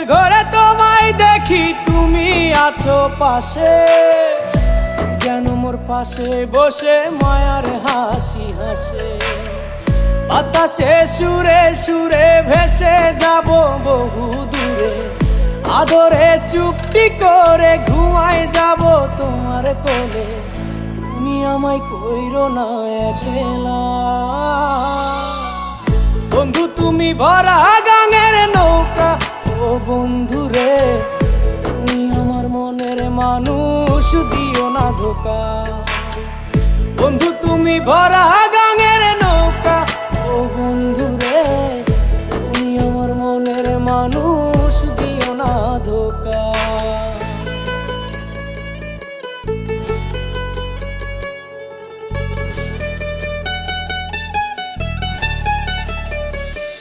ঘুমের ঘরে তোমায় দেখি, তুমি আছো পাশে, যেন মোর পাশে বসে মায়ার হাসি হাসে। বাতাসে সুরে সুরে ভেসে যাব বহু দূরে, আদরে চুপটি করে ঘুমায় যাব তোমার কোলে। তুমি আমায় কইরো না একলা বন্ধু, তুমি ভরা গাঙের নৌকা। ও বন্ধু রে, তুমি আমার মনের মানুষ, দিও না ধোকা। বন্ধু তুমি ভরা